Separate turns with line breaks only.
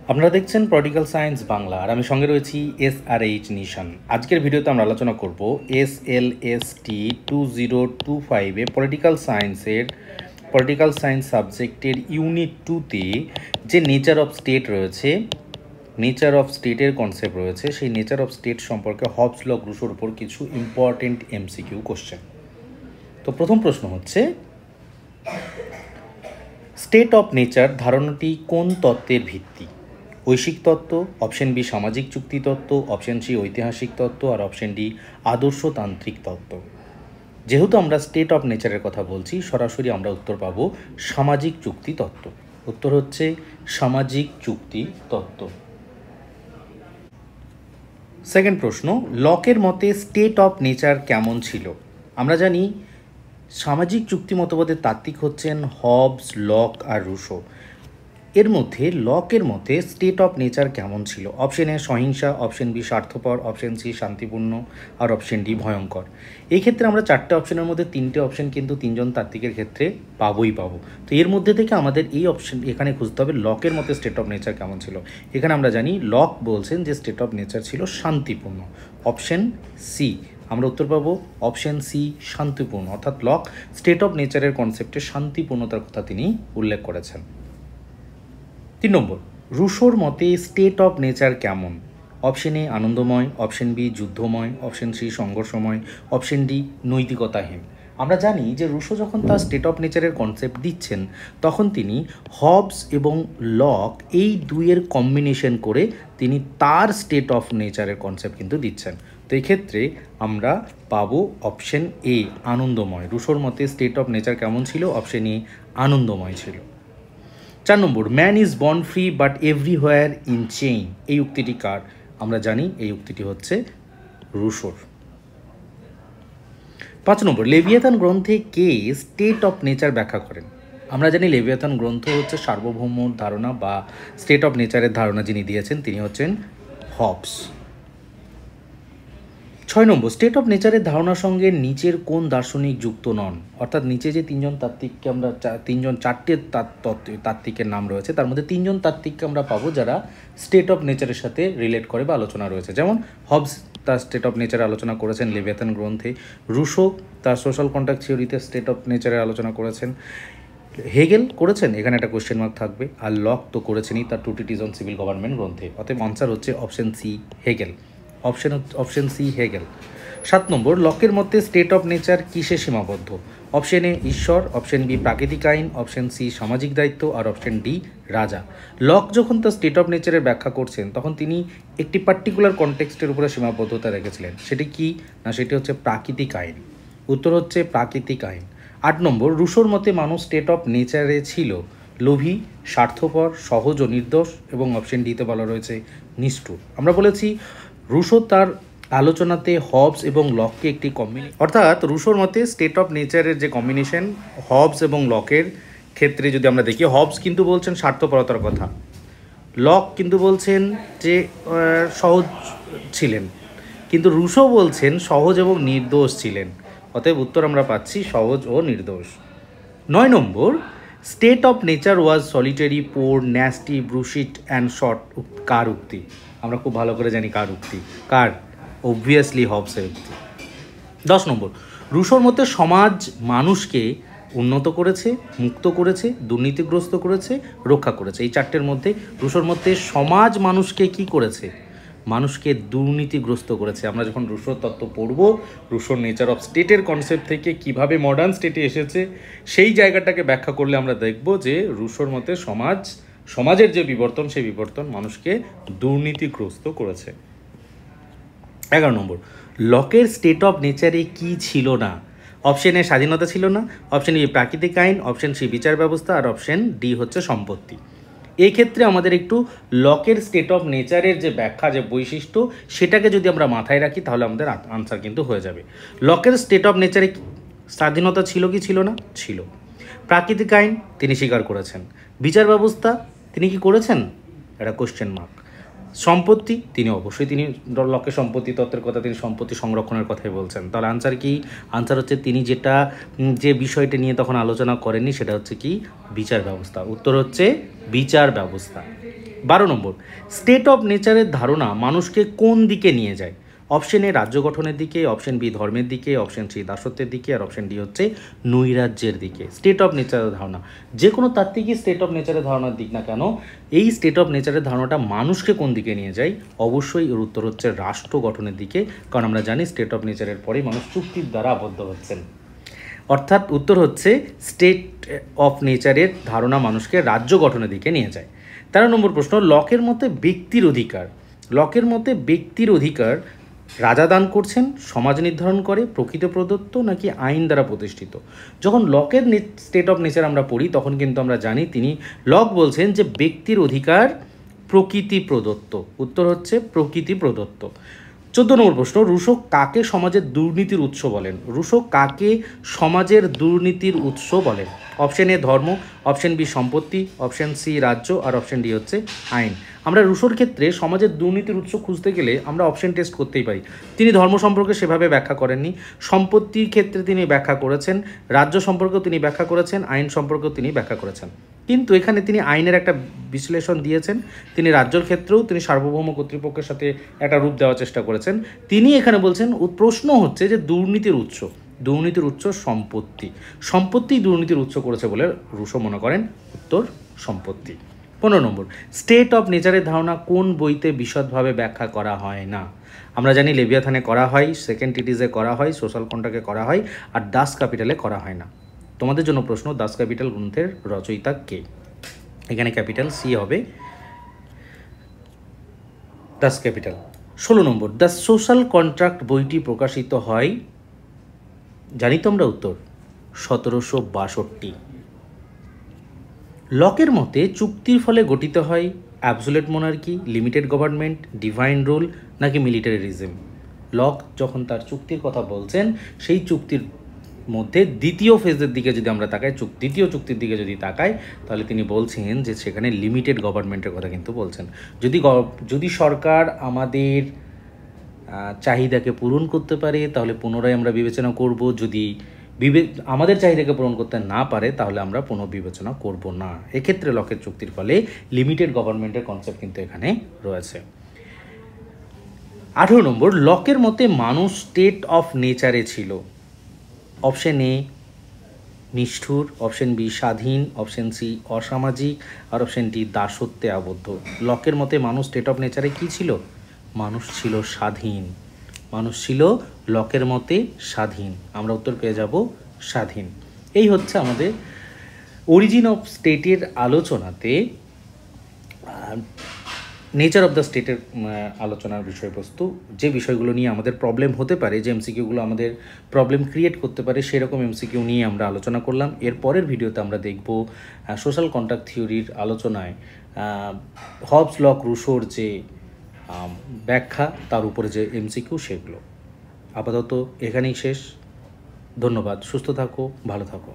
আপনারা দেখছেন political science Bangla, আর আমি সঙ্গে রয়েছি SRH নিশান। আজকের ভিডিওতে আমরা আলোচনা করব SLST 2025 পলিটিক্যাল সায়েন্স সাবজেক্টের ইউনিট 2তে যে নেচার অফ স্টেট রয়েছে, নেচার অফ স্টেটের কনসেপ্ট রয়েছে, সেই নেচার অফ স্টেট সম্পর্কে হবস ল রুসোর উপর কিছু ইম্পর্টেন্ট MCQ কোশ্চেন। তো প্রথম প্রশ্ন হচ্ছে, স্টেট অফ নেচার ধারণাটি কোন তত্ত্বের ভিত্তি? ঐশিক তত্ত্ব, অপশন বি সামাজিক চুক্তি তত্ত্ব, অপশন সি ঐতিহাসিক তত্ত্ব, আর অপশন ডি আদর্শতান্ত্রিক তত্ত্ব। যেহেতু আমরা স্টেট অফ নেচারের কথা বলছি, সরাসরি আমরা উত্তর পাব সামাজিক চুক্তি তত্ত্ব। উত্তর হচ্ছে সামাজিক চুক্তি তত্ত্ব। সেকেন্ড প্রশ্ন, লকের মতে স্টেট অফ নেচার কেমন ছিল? আমরা জানি সামাজিক চুক্তি মতবাদের তাত্ত্বিক হচ্ছেন হবস, লক আর রুসো। এর মধ্যে লকের মতে স্টেট অফ নেচার কেমন ছিল? অপশন এ সহিংসা, অপশন বি স্বার্থপর, অপশন সি শান্তিপূর্ণ, আর অপশন ডি ভয়ঙ্কর। এই ক্ষেত্রে আমরা চারটে অপশনের মধ্যে তিনটে অপশন কিন্তু তিনজন তাত্ত্বিকের ক্ষেত্রে পাবোই পাবো। তো এর মধ্যে থেকে আমাদের এই অপশন এখানে খুঁজতে হবে লকের মতে স্টেট অফ নেচার কেমন ছিল। এখানে আমরা জানি লক বলছেন যে স্টেট অফ নেচার ছিল শান্তিপূর্ণ। অপশন সি, আমরা উত্তর পাবো অপশন সি শান্তিপূর্ণ, অর্থাৎ লক স্টেট অফ নেচারের কনসেপ্টে শান্তিপূর্ণতার কথা তিনি উল্লেখ করেছেন। 3 নম্বর, রুসোর মতে স্টেট অফ নেচার কেমন? অপশন এ আনন্দময়, অপশন বি যুদ্ধময়, অপশন সি সংঘর্ষময়, অপশন ডি নৈতিকতাহীন। আমরা জানি যে রুসো যখন তার স্টেট অফ নেচারের কনসেপ্ট দিচ্ছেন, তখন তিনি হবস এবং লক এই দুইয়ের কম্বিনেশন করে তিনি তার স্টেট অফ নেচারের কনসেপ্ট কিন্তু দিচ্ছেন। তো এই ক্ষেত্রে আমরা পাবো অপশন এ আনন্দময়। রুসোর মতে স্টেট অফ নেচার কেমন ছিল? অপশন এ আনন্দময় ছিল। 4 নম্বর, man is born free but everywhere in chain. এই উক্তিটি কার? আমরা জানি এই উক্তিটি হচ্ছে রুসোর। 5 নম্বর, লেভিয়াথান গ্রন্থে কে স্টেট অফ নেচার ব্যাখ্যা করেন? আমরা জানি লেভিয়াথান গ্রন্থ হচ্ছে সার্বভৌমর ধারণা বা স্টেট অফ নেচারের ধারণা যিনি দিয়েছেন তিনি হচ্ছেন হবস। 6 নম্বর, স্টেট অফ নেচারের ধারণার সঙ্গে নিচের কোন দার্শনিক যুক্ত নন? অর্থাৎ নিচে যে তিনজন তাত্ত্বিককে আমরা চারটে তাত্ত্বিকের নাম রয়েছে, তার মধ্যে তিনজন তাত্ত্বিককে আমরা পাবো যারা স্টেট অফ নেচারের সাথে রিলেট করে বা আলোচনা রয়েছে। যেমন হবস তার স্টেট অফ নেচারে আলোচনা করেছেন লেভিয়াথান গ্রন্থে, রুসো তার সোশ্যাল কন্ট্রাক্ট থিওরিতে স্টেট অফ নেচারে আলোচনা করেছেন, হেগেল করেছেন, এখানে একটা কোয়েশ্চেন মার্ক থাকবে, আর লক তো করেছেনই তার ট্রুটিজ অন সিভিল গভর্নমেন্ট গ্রন্থে। অতএব আনসার হচ্ছে option C Hegel. Option C Hegel. 7 number, লকের মধ্যে স্টেট অফ নেচার কিসে সীমাবদ্ধ? অপশন এ ঈশ্বর, অপশন বি প্রাকৃতিক আইন, অপশন সি সামাজিক দায়িত্ব, আর অপশন ডি রাজা। লক যখন তার স্টেট অফ নেচারের ব্যাখ্যা করছেন তখন তিনি একটি পার্টিকুলার কনটেক্সটের উপরে সীমাবদ্ধতা রেখেছিলেন। সেটি কি না? সেটি হচ্ছে প্রাকৃতিক আইন। উত্তর হচ্ছে প্রাকৃতিক আইন। 8 নম্বর, রুসোর মতে মানুষ স্টেট অফ নেচারে ছিল লোভী, স্বার্থপর, সহজ ও নির্দোষ, এবং অপশন ডিতে বলা রয়েছে নিষ্ঠুর। আমরা বলেছি রুসো তার আলোচনাতে হবস এবং লককে একটি অর্থাৎ রুসোর মতে স্টেট অফ নেচারের যে কম্বিনেশন হবস এবং লকের ক্ষেত্রে যদি আমরা দেখি, হবস কিন্তু বলছেন স্বার্থপরতার কথা, লক কিন্তু বলছেন যে সহজ ছিলেন, কিন্তু রুসো বলছেন সহজ এবং নির্দোষ ছিলেন। অতএব উত্তর আমরা পাচ্ছি সহজ ও নির্দোষ। 9 নম্বর, state of nature was solitary, poor, nasty, brutish and short কার উক্তি? আমরা খুব ভালো করে জানি কার উক্তি। কার? অবভিয়াসলি হবসের উক্তি। 10 নম্বর, রুসোর মতে সমাজ মানুষকে উন্নত করেছে, মুক্ত করেছে, দুর্নীতিগ্রস্ত করেছে, রক্ষা করেছে। এই চারটের মধ্যে রুসোর মতে সমাজ মানুষকে কি করেছে? মানুষকে দুর্নীতিগ্রস্ত করেছে। আমরা যখন রুসোর তত্ত্ব পড়ব, রুসোর নেচার অফ স্টেটের কনসেপ্ট থেকে কিভাবে মডার্ন স্টেটে এসেছে সেই জায়গাটাকে ব্যাখ্যা করলে আমরা দেখব যে রুসোর মতে সমাজের যে বিবর্তন, সেই বিবর্তন মানুষকে দুর্নীতিগ্রস্ত করেছে। 11 নম্বর, লকের স্টেট অফ নেচারে কি ছিল না? অপশন এ স্বাধীনতা ছিল না, অপশন বি প্রাকৃতিক আইন, অপশন সি বিচার ব্যবস্থা, আর অপশন ডি হচ্ছে সম্পত্তি। এই ক্ষেত্রে আমাদের একটু লকের স্টেট অফ নেচারের যে ব্যাখ্যা, যে বৈশিষ্ট্য, সেটাকে যদি আমরা মাথায় রাখি তাহলে আমাদের আনসার কিন্তু হয়ে যাবে। লকের স্টেট অফ নেচারে স্বাধীনতা ছিল কি ছিল না? ছিল। প্রাকৃতিক আইন তিনি স্বীকার করেছেন। বিচার ব্যবস্থা তিনি কি করেছেন? এটা কোশ্চেন মার্ক। সম্পত্তি তিনি লকের সম্পত্তি তত্ত্বের কথা, তিনি সম্পত্তি সংরক্ষণের কথাই বলছেন। তাহলে আনসার কি? আনসার হচ্ছে তিনি যে বিষয়টি নিয়ে তখন আলোচনা করেননি সেটা হচ্ছে কি? বিচার ব্যবস্থা। উত্তর হচ্ছে বিচার ব্যবস্থা। 12 নম্বর, স্টেট অফ নেচারের ধারণা মানুষকে কোন দিকে নিয়ে যায়? অপশন এ রাজ্য গঠনের দিকে, অপশন বি ধর্মের দিকে, অপশন সি দাসত্বের দিকে, আর অপশন ডি হচ্ছে নৈরাজ্যের দিকে। স্টেট অফ নেচারের ধারণা, যে কোনো তাত্ত্বিকই স্টেট অফ নেচারের ধারণার দিক না কেন, এই স্টেট অফ নেচারের ধারণাটা মানুষকে কোন দিকে নিয়ে যায়? অবশ্যই এর উত্তর হচ্ছে রাষ্ট্র গঠনের দিকে, কারণ আমরা জানি স্টেট অফ নেচারের পরেই মানুষ চুক্তির দ্বারা আবদ্ধ হচ্ছেন। অর্থাৎ উত্তর হচ্ছে স্টেট অফ নেচারের ধারণা মানুষকে রাজ্য গঠনের দিকে নিয়ে যায়। 13 নম্বর প্রশ্ন, লকের মতে ব্যক্তির অধিকার, লকের মতে ব্যক্তির অধিকার রাজা দান করছেন, সমাজ নির্ধারণ করে, প্রকৃত প্রদত্ত নাকি আইন দ্বারা প্রতিষ্ঠিত? যখন লকের স্টেট অফ নেচার আমরা পড়ি তখন কিন্তু আমরা জানি লক বলছেন যে ব্যক্তির অধিকার প্রকৃতি প্রদত্ত। উত্তর হচ্ছে প্রকৃতি প্রদত্ত। 14 নম্বর প্রশ্ন, রুশো কাকে সমাজের দুর্নীতির উৎস বলেন? রুশো কাকে সমাজের দুর্নীতির উৎস বলেন? অপশন এ ধর্ম, অপশন বি সম্পত্তি, অপশন সি রাজ্য, আর অপশন ডি হচ্ছে আইন। আমরা রুশোর ক্ষেত্রে সমাজের দুর্নীতির উৎস খুঁজতে গেলে আমরা অপশন টেস্ট করতেই পারি। তিনি ধর্ম সম্পর্কে সেভাবে ব্যাখ্যা করেননি, সম্পত্তির ক্ষেত্রে তিনি ব্যাখ্যা করেছেন, রাজ্য সম্পর্কেও তিনি ব্যাখ্যা করেছেন, আইন সম্পর্কেও তিনি ব্যাখ্যা করেছেন। কিন্তু এখানে তিনি আইনের একটা বিশ্লেষণ দিয়েছেন, তিনি রাজ্যের ক্ষেত্রেও তিনি সার্বভৌম কর্তৃপক্ষের সাথে একটা রূপ দেওয়ার চেষ্টা করেছেন। তিনি এখানে বলছেন প্রশ্ন হচ্ছে যে দুর্নীতির উৎস সম্পত্তি, সম্পত্তি দুর্নীতির উৎস করেছে বলে রুশো মনে করেন উত্তর সম্পত্তি। 15 নম্বর, স্টেট অফ নেচারের ধারণা কোন বইতে বিশদভাবে ব্যাখ্যা করা হয় না? আমরা জানি লেভিয়াথানে করা হয়, সেকেন্ড ট্রিটিজে করা হয়, সোশ্যাল কন্ট্রাক্টে করা হয়, আর দাস ক্যাপিটালে করা হয় না। তোমাদের জন্য প্রশ্ন, দাস ক্যাপিটাল গ্রন্থের রচয়িতা কে? এখানে ক্যাপিটাল সি হবে, Das capital. 16 number, the social contract বইটি প্রকাশিত হয়, জানি তো আমরা উত্তর 1762। লকের মতে চুক্তির ফলে গঠিত হয় absolute monarchy, limited government, divine rule নাকি মিলিটারিজম? লক যখন তার চুক্তির কথা বলছেন সেই চুক্তির মধ্যে দ্বিতীয় ফেজের দিকে যদি আমরা তাকাই, দ্বিতীয় চুক্তির দিকে যদি তাকাই, তাহলে তিনি বলছেন যে সেখানে লিমিটেড গভর্নমেন্টের কথা কিন্তু বলছেন। যদি সরকার আমাদের চাহিদাকে পূরণ করতে পারে তাহলে পুনরায় আমরা বিবেচনা করব, যদি আমাদের চাহিদাকে পূরণ করতে না পারে তাহলে আমরা পুনর্বিবেচনা করব না। এক্ষেত্রে লকের চুক্তির ফলে লিমিটেড গভর্নমেন্টের কনসেপ্ট কিন্তু এখানে রয়েছে। 18 নম্বর, লকের মতে মানুষ স্টেট অফ নেচারে ছিল। অপশন এ নিষ্ঠুর, অপশন বি স্বাধীন, অপশন সি অসামাজিক, আর অপশন ডি দাসত্বে আবদ্ধ। লকের মতে মানুষ স্টেট অফ নেচারে কি ছিল? মানুষ ছিল স্বাধীন। মানুষ ছিল লকের মতে স্বাধীন। আমরা উত্তর পেয়ে যাব স্বাধীন। এই হচ্ছে আমাদের অরিজিন অফ স্টেটের আলোচনাতে নেচার অফ দ্য স্টেটের আলোচনার বিষয়বস্তু। যে বিষয়গুলো নিয়ে আমাদের প্রবলেম হতে পারে, যে এমসিকিউগুলো আমাদের প্রবলেম ক্রিয়েট করতে পারে, সেরকম এমসিকিউ নিয়ে আমরা আলোচনা করলাম। এর পরের ভিডিওতে আমরা দেখব সোশ্যাল কন্ট্রাক্ট থিওরির আলোচনায় হবস, লক, রুশোর যে ব্যাখ্যা, তার উপরে যে এমসিকিউ, সেগুলো। আপাতত এখানেই শেষ। ধন্যবাদ। সুস্থ থাকো, ভালো থাকো।